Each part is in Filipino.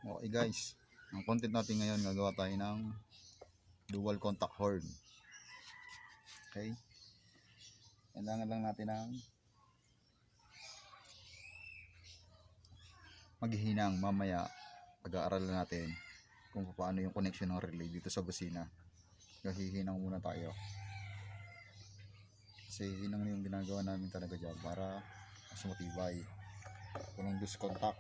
Okay guys, ang content natin ngayon, gagawa tayo ng dual contact horn. Okay, kailangan lang natin ng maghihinang. Mamaya pag-aaralan natin kung paano yung connection ng relay dito sa busina. Hihinang muna tayo kasi hinang na yung ginagawa namin talaga dyan para mas matibay. Walang loose contact.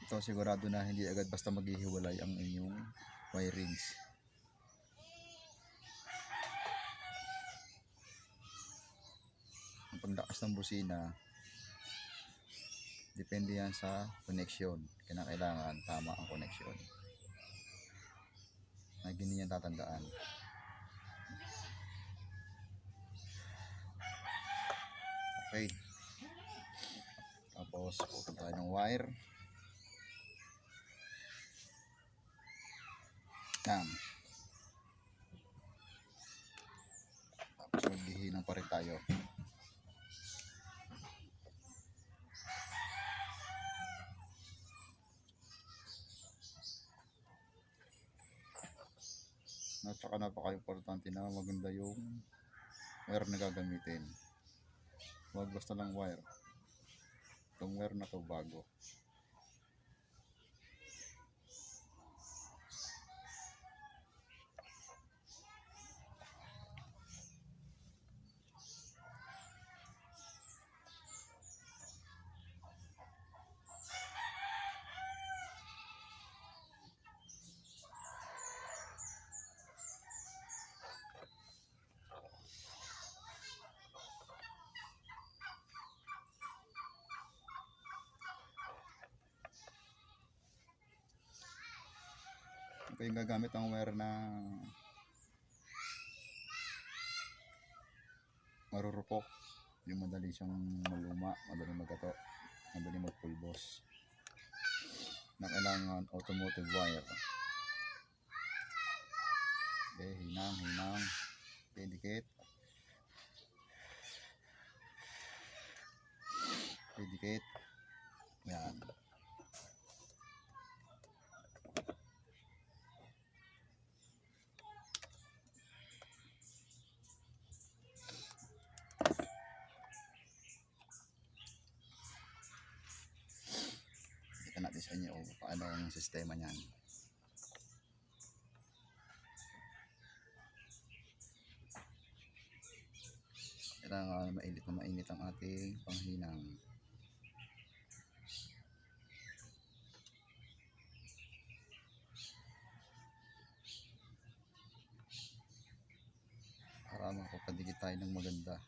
Ito sigurado na hindi agad basta maghihiwalay ang inyong wirings. Ang paglakas ng busina depende yan sa connection. Kailangan tama ang connection. Na ganyan tatandaan. Okay, tapos putol tayo ng wire. Yan. Tapos maghihinang pa rin tayo. At saka napaka-importante na maganda yung wire na gagamitin. Huwag basta lang wire. Itong wire na to bago. Ito yung gagamit ang wire na marurupok, yung madali siyang maluma, madali magato, madali magpulbos, na kailangan automotive wire. Okay, hinang, okay, dikit, okay, dikit, yan. Natin sa inyo paano ang sistema niyan. Kailangan mainit na mainit ang ating panghinang. Para makapadigit tayo ng maganda.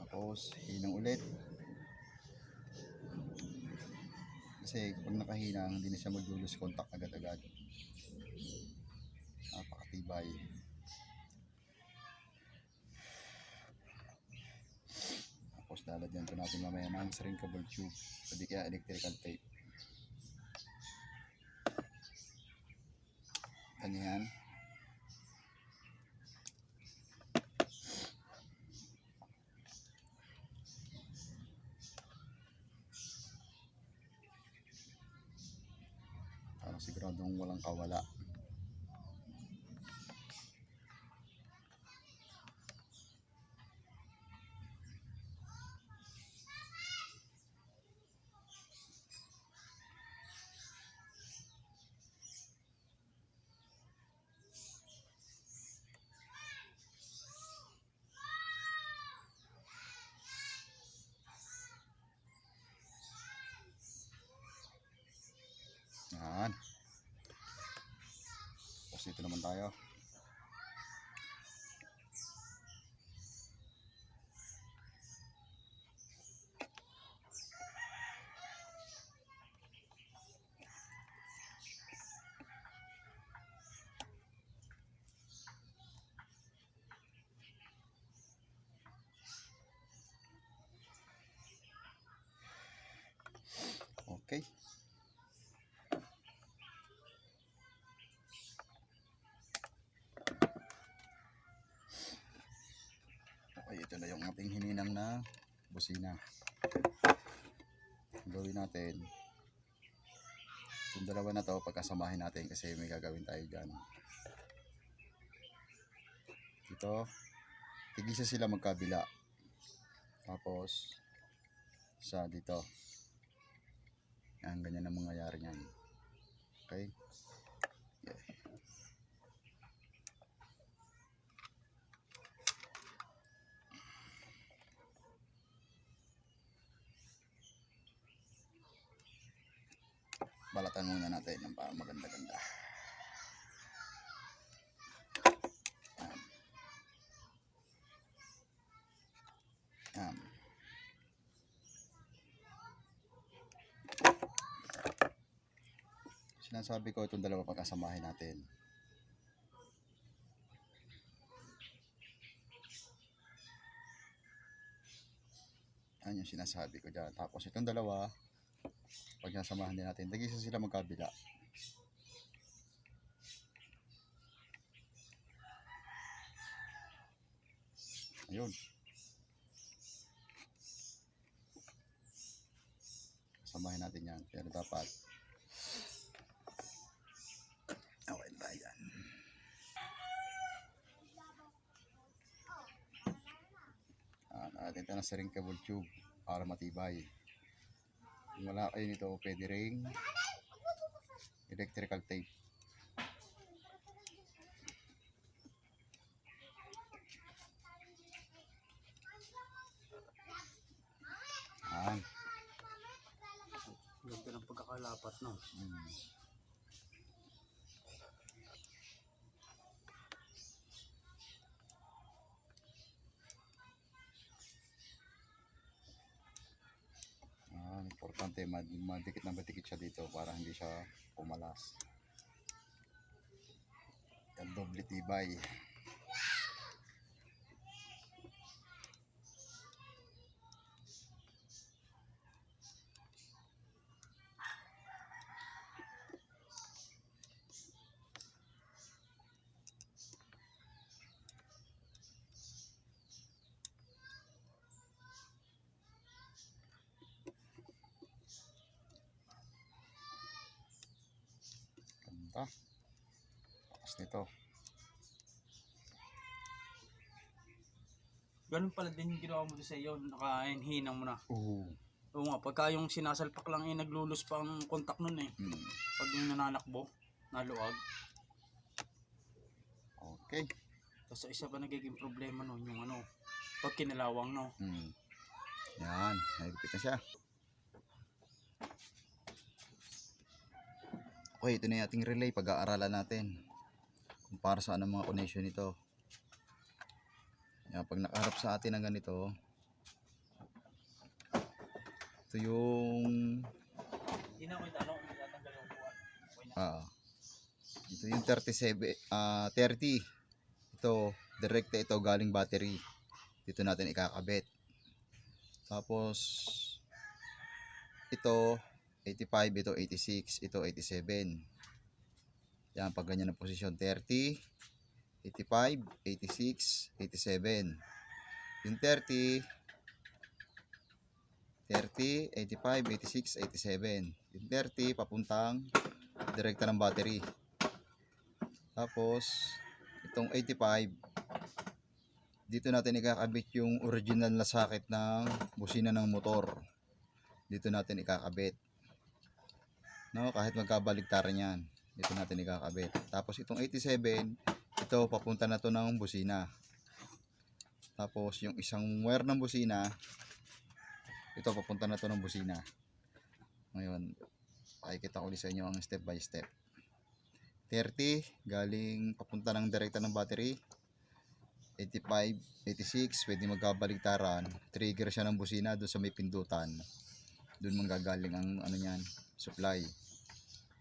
Tapos hinang ulit kasi pag nakahinang hindi na siya mag-lose contact agad-agad. Napakatibay. Tapos lalagyan ko natin mamaya ng shrinkable tube, pwede kaya electrical tape. Ganyan. Para siguradong walang kawala. Yan. Tapos dito naman tayo. Okay. Okay, ito na yung ating hininang na busina. Ang gawin natin, yung dalawa na to pagkasamahin natin kasi may gagawin tayo dyan. Ito, tigisa sila magkabila. Tapos, sa dito. Yan, ganyan ang mangyayari niyan. Okay? Yeah. Balatan muna natin ng para maganda-ganda. Yan. Yan. Sinasabi ko itong dalawa pagkasamahin natin. Yan yung sinasabi ko dyan. Tapos itong dalawa, pag nasamahan din natin, tigisa sila magkabila. Ayun. Samahin natin yan. Pero dapat okay na yan. Natin ito na siring cable tube para matibay. Kung wala kayo nito, pwede ring electrical tape. Yan. Ganda ng pagkakalapat, no? Importante madikit na madikit siya dito para hindi siya pumalas. Yan, doble tibay. Ganda. Tapos nito. Ganun pala din yung ginawa mo sa iyo, nakahinang mo na. Oo. Oo nga, pagka yung sinasalpak lang naglulus pa ang kontak nun eh. Pag yung nananakbo, naluwag. Okay. Tapos isa pa nagiging problema nun, yung ano, pag kinalawang, no? Yan, nagipit na siya. Okay, ito na yung ating relay. Pag-aaralan natin kung para saan ang mga connection nito. Yan, pag nakaharap sa atin ng ganito, ito yung Hindi na ako itanong, tatanggal yung buwan. ito yung 30. Ito, direkta ito galing battery. Dito natin ikakabit. Tapos ito 85, ito 86, ito 87. Yan, pag ganyan ang posisyon, 30, 85, 86, 87. Yung 30, 85, 86, 87. Yung 30, papuntang direkta ng battery. Tapos, itong 85, dito natin ikakabit yung original na socket ng busina ng motor. Dito natin ikakabit. No, kahit magkabaligtaran yan, dito natin ikakabit. Tapos itong 87, ito papunta na to ng busina. Tapos yung isang wire ng busina, ito papunta na to ng busina. Ngayon, pakikita ko ulit sa inyo ang step by step. 30 galing papunta ng direkta ng battery. 85, 86 pwede magkabaligtaran. Trigger siya ng busina doon sa may pindutan. Doon manggagaling ang ano niyan, supply.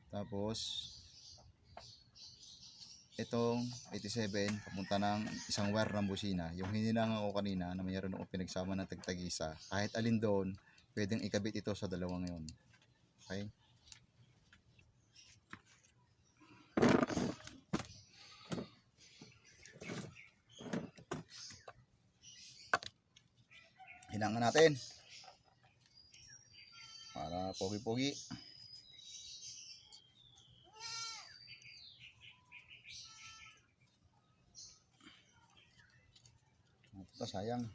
Tapos itong 87 papunta ng isang wire ng busina. Yung hininangan ko kanina na mayroon akong pinagsama ng tagtagisa. Kahit alin doon, pwedeng ikabit ito sa dalawang yon. Okay. Hinangan natin. Para pogi-pogi. Ito sayang.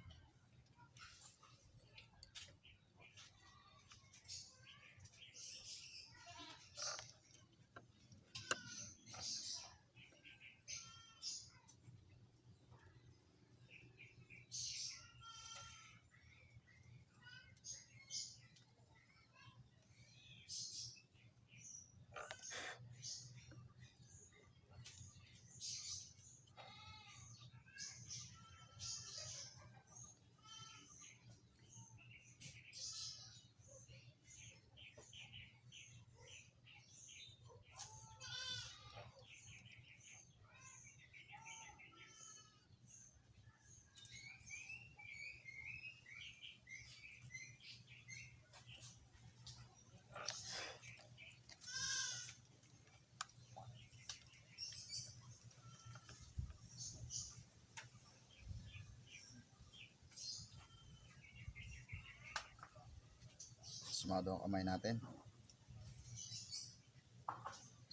Sumado ang kamay natin.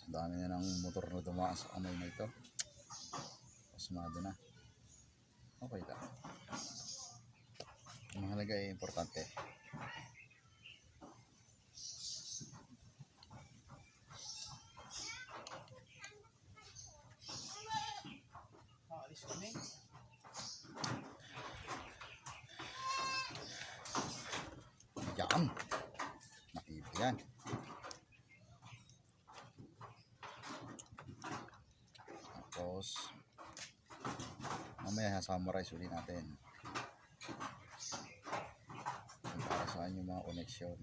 Ang dami na ng motor na dumaas sa kamay na ito. Sumado na. Okay lang. Ang mahalaga ay importante. Alis kami. Yan. Nakita yan. Tapos mamaya summarize ulit natin kung para saan yung mga connection.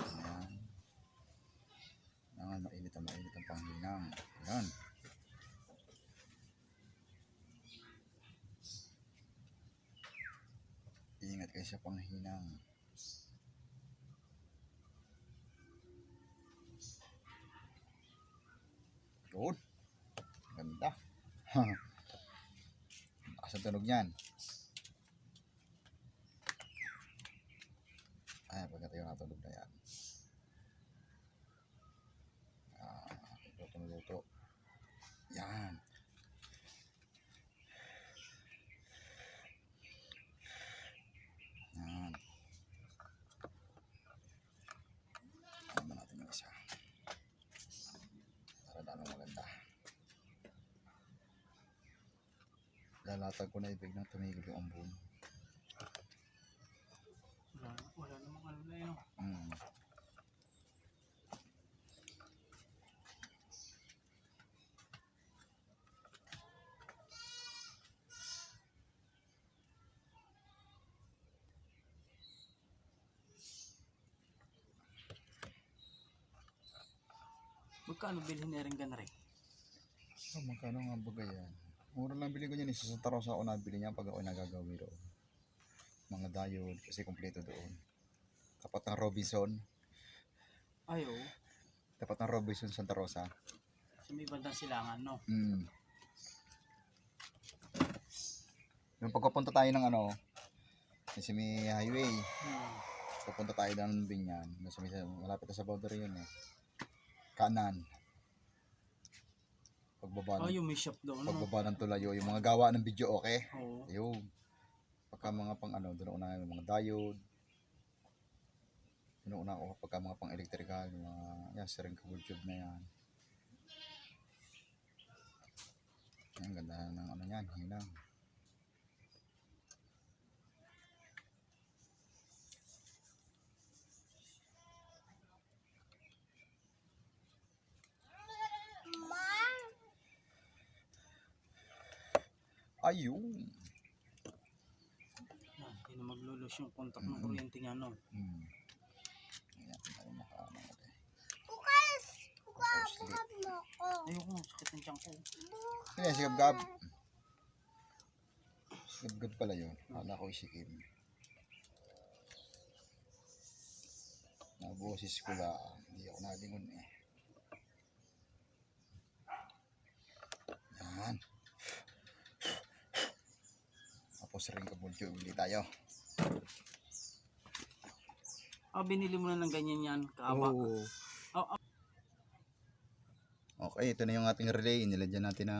Ayan. Mainit ang panghinang. Ayan. Ingat kayo sa panghinang. Yun. Ganda. Lakas ang tunog niyan. Ay, pagkatayo natulog na yan. Luto. Yan. Yan. Tama natin yung isa. Para lalong maganda. Lalatag ko na ibig na tumigil yung ambon. Wala namang ano na yun. Magkano bilhin na rin ka na rin? Oh, magkano nga bagay yan? Mura lang bili ko yan. Isa sa Taros ako nabili niya pag ako nagagawin doon. Mga diode kasi kompleto doon. Tapat ng Robinson. Ayo. Tapat ng Robinson Santa Rosa. Sa may bandang silangan, no? Yung pagkapunta tayo ng ano, kasi may highway. Pupunta tayo ng Binyan. Malapit na sa boundary yun eh. Kanan. Pagbaba ng, yung may shop doon, no? pagbaba ng Tulayo, yung mga gawa ng video okay. Oo. Ayun. Pagka mga pang ano, doon una yung mga diode. Doon una ako pagka mga pang electrical, yung mga string cable tube na yan. Ang ganda ng ano yan, hinang. Ayun. Yan, hindi na maglulus yung contact ng kuryente niya, no? Ayan, tayo makaano natin. Ayoko, sakit ng tiyan ko. Ayan, si Gab-Gab. Good pala yun. Akala ko isikim. Naboses ko lang. Hindi ako nalingon eh. Yan. Tapos rin kabulyo. Uli tayo. Binili mo na ng ganyan yan, kaaba. Oo. Okay, ito na yung ating relay. Nilagyan natin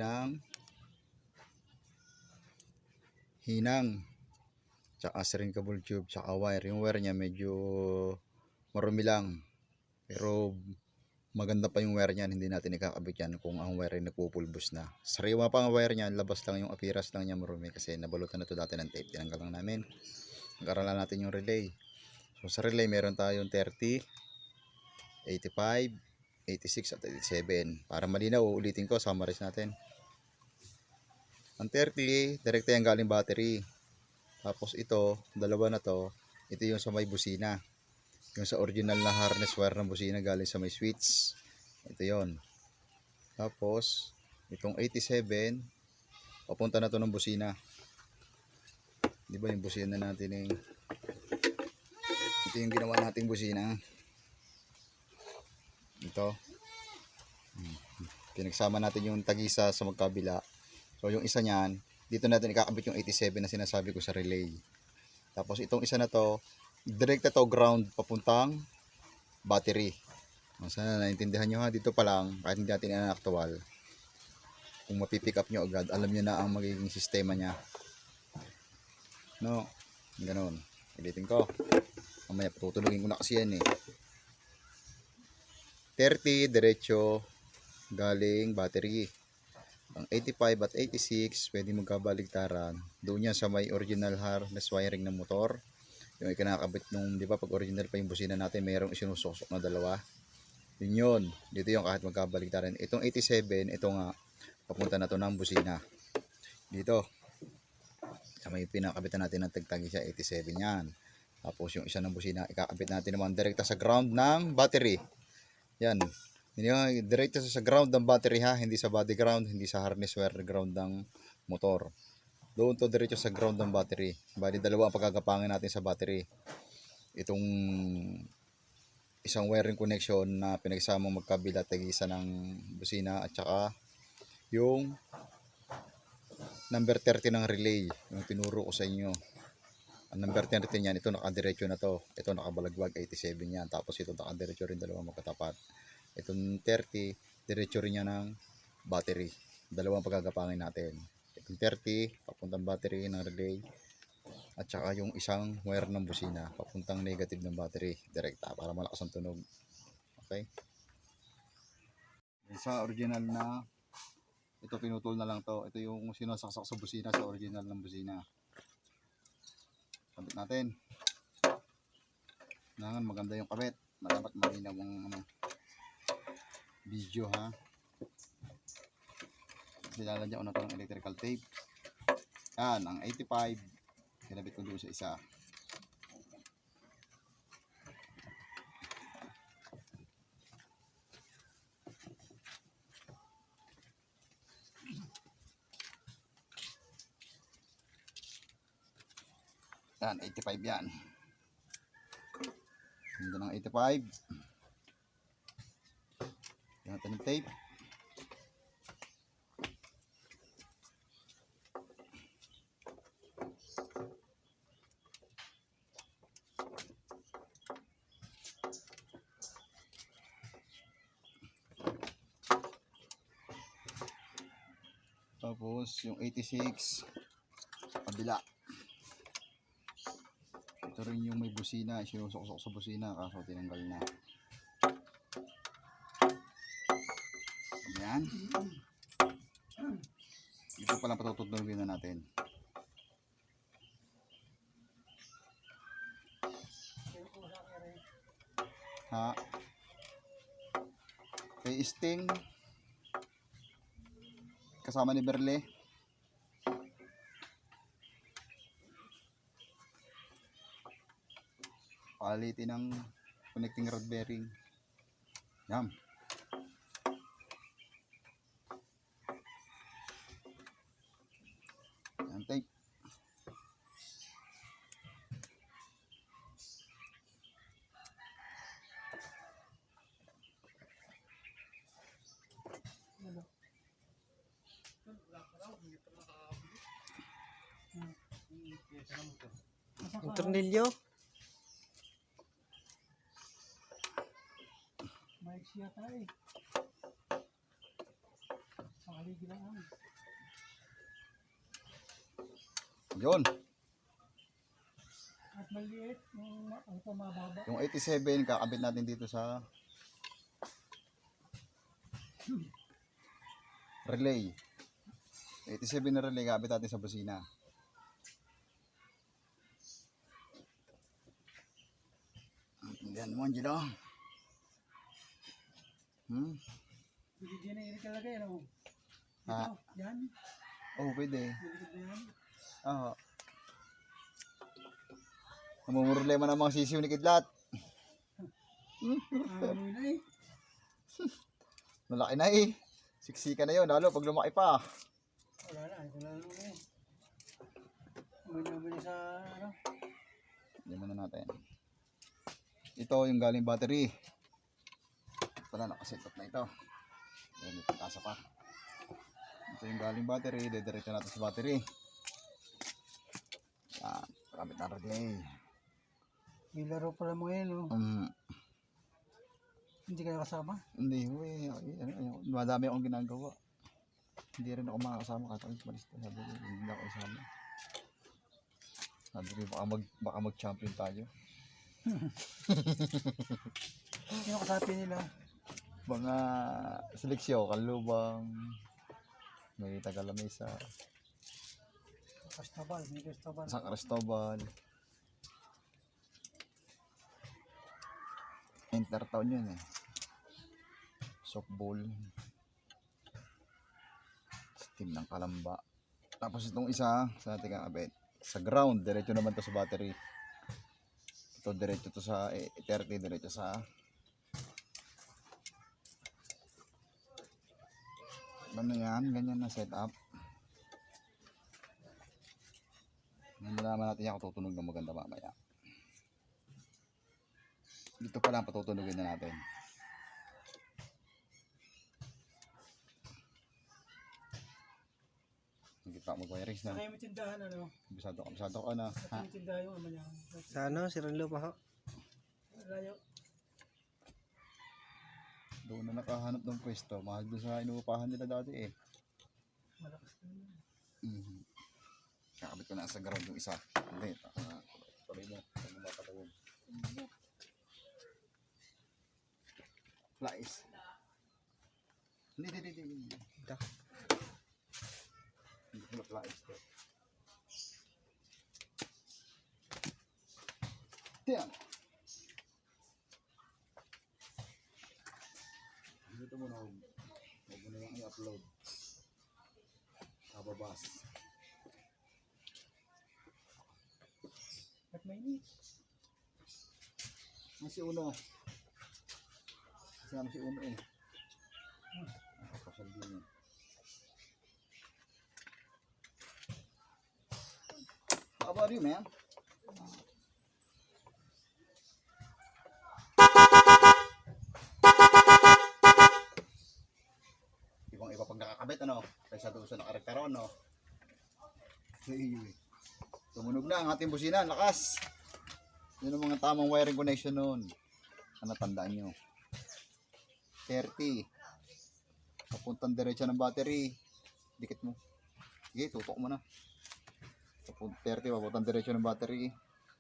ng hinang. Tsaka string cable tube. Tsaka wire. Yung wire niya medyo marumi lang. Pero maganda pa yung wire niyan. Hindi natin ikakabit yan kung ang wire ay nagpupulbos na. Sariwa pa ang wire niyan. Labas lang yung apiras lang niya marumi. Kasi nabalutan na ito dati ng tape. Tinanggal lang namin. Nag-aralan natin yung relay. So sa relay meron tayong 30, 85, 86 at 87. Para malinaw, ulitin ko, summarize natin. Ang 30, direkta yung galing battery. Tapos ito, dalawa na to, ito yung sa may busina. Yung sa original na harness wire ng busina galing sa may switch. Ito yon. Tapos, itong 87, papunta na to ng busina. Di ba yung busina natin ito yung ginawa nating busina. Ito. Pinagsama natin yung tagisa sa magkabila. So yung isa niyan, dito natin ikakabit yung 87 na sinasabi ko sa relay. Tapos itong isa na to, direkta to ground papuntang battery. Sana naintindihan nyo ha, dito pa lang, kahit hindi natin inaktual. Kung mapipick up nyo agad, alam nyo na ang magiging sistema nya. No, ganun. Ulitin ko. Mamaya patutulungin ko na kasi yan eh. 30 diretso galing battery. Ang 85 at 86 pwede magkabaligtaran. Doon yan sa may original harness wiring ng motor. Yung ikinakabit nung, di ba, pag original pa yung busina natin, mayroong isinusosok na dalawa. Yun. Dito yung kahit magkabaligtaran. Itong 87, ito nga, papunta na to ng busina. Dito. Sa may pinakabitan natin ng tagtagi sa 87 yan. Tapos yung isa ng busina, ikakabit natin naman direkta sa ground ng battery. Yan. Direkta sa ground ng battery ha, hindi sa body ground, hindi sa harness wire ground ng motor. Doon to diretso sa ground ng battery. Bali dalawa ang pagkakapangin natin sa battery. Itong isang wiring connection na pinagsamang magkabila tagisa ng busina at saka yung number 30 ng relay, yung tinuro ko sa inyo. Ang number 30 niyan, ito nakadiretso na to. Ito nakabalagwag 87 yan. Tapos ito nakadiretso rin, dalawa magkatapat. Itong 30, diretso rin niya ng battery. Dalawang pagkakapangin natin. Itong 30, papuntang battery ng relay. At saka yung isang wire ng busina, papuntang negative ng battery. Direkta, para malakas ang tunog. Okay? Sa original na, ito pinutol na lang to. Ito yung sinasaksak sa busina, sa original ng busina. Kabit natin. Kailangan maganda yung kabit. Dapat malinaw ang video ha. Nilalagyan ko na ito ng electrical tape. Yan, ang 85. Kinabit ko doon sa isa. Yan, 85 yan. Ganda ng 85. Yan natin ng tape. Tapos yung 86 sa kabila. Ito rin yung may busina, sinusok-sok sa busina kaso tinanggal na. Ayan. Ito palang patutugtugin na natin. Ha? Kay Sting kasama ni Berle. Palitin ng connecting rod bearing. Yan. Ang tornilyo. May siya tayo. Pakaligi lang ang. Yun. At maliit, ang pamababa. Yung 87, kakabit natin dito sa relay. 87 na relay, kakabit natin sa busina. Yan mo, Angelo. Hindi generic talaga yan. Oh. Ha? Yan. Oh, pwede. Delikad na yan. Oo. Namumurlema ng mga sisiw ni Kidlat. Ano na eh. Malaki na eh. Siksika na yun, lalo pag lumaki pa. Wala na. Ito na lang eh. Umanya sa ano. Yan muna natin. Ito yung galing battery. Pala, nakaset up na ito. Yan, may pagkasa pa. Ito yung galing battery. Dediretso natin sa battery. Yan, kamit na relay. May laro pala mo yan. Oh. Hindi ka kasama. Hindi, madami akong ginagawa. Hindi rin ako makakasama kahit ako malis na. Sabi ko, hindi ako kasama. Sabi ko, baka mag-champion tayo. Sino kasapi nila? Mga seleksyo, Kalubang, may Tagalamesa, Cristobal. May Cristobal. San Cristobal. Intertown yun eh. Softball. Team ng Kalamba. Tapos itong isa, sa natin kakabit. Sa ground, diretso naman to sa battery. Ito, diretso to sa 30, diretso sa ano yan, ganyan na setup. Nalaman natin yan kung tutunog ng maganda mamaya. Dito pa lang patutunogin na natin. Hindi pa mag-wirings na. Kaya may tindahan ano. Bisado ka na. Ha? May tindahan yung ama niya. Sa ano, si Ranlo pa ho. Layo. Doon na nakahanap ng pwesto. Mahal doon sa inuupahan nila dati eh. Malakas na yun. Kakabit ko na sa ground yung isa. Hindi. Tuloy mo. Huwag mo mapatawag. Flies. Hindi. Hindi ko na flies. Diyan. Dito mo na. Huwag mo na lang i-upload. Kababas. At may init. Si Uno. Kasama si Uno eh. Nakapasal din eh. How about you, man? Ibang iba pag nakakabit ano, kaysa doon sa nakarektaron no. Tumunog na ang ating busina, lakas. Yun ang mga tamang wiring connection noon. Ano tandaan nyo? 30. Papuntang diretso ng battery. Dikit mo. Sige, tutok mo na. 30, papuntang diretso ng battery.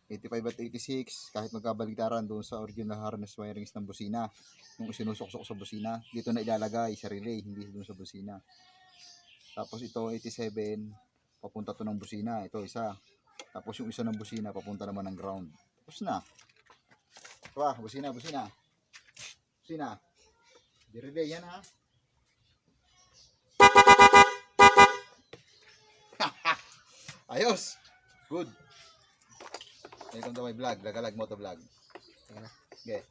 85 at 86. Kahit magkabaligtaran doon sa original harness wirings ng busina. Yung isinusuksok sa busina. Dito na ilalagay sa relay, hindi doon sa busina. Tapos ito, 87. Papunta to ng busina. Ito, isa. Tapos yung isa ng busina, papunta naman ng ground. Tapos na. Diba? Busina. Di relay yan ha. Ayos. Good. Welcome to my vlog. Lagalag motovlog. Okay.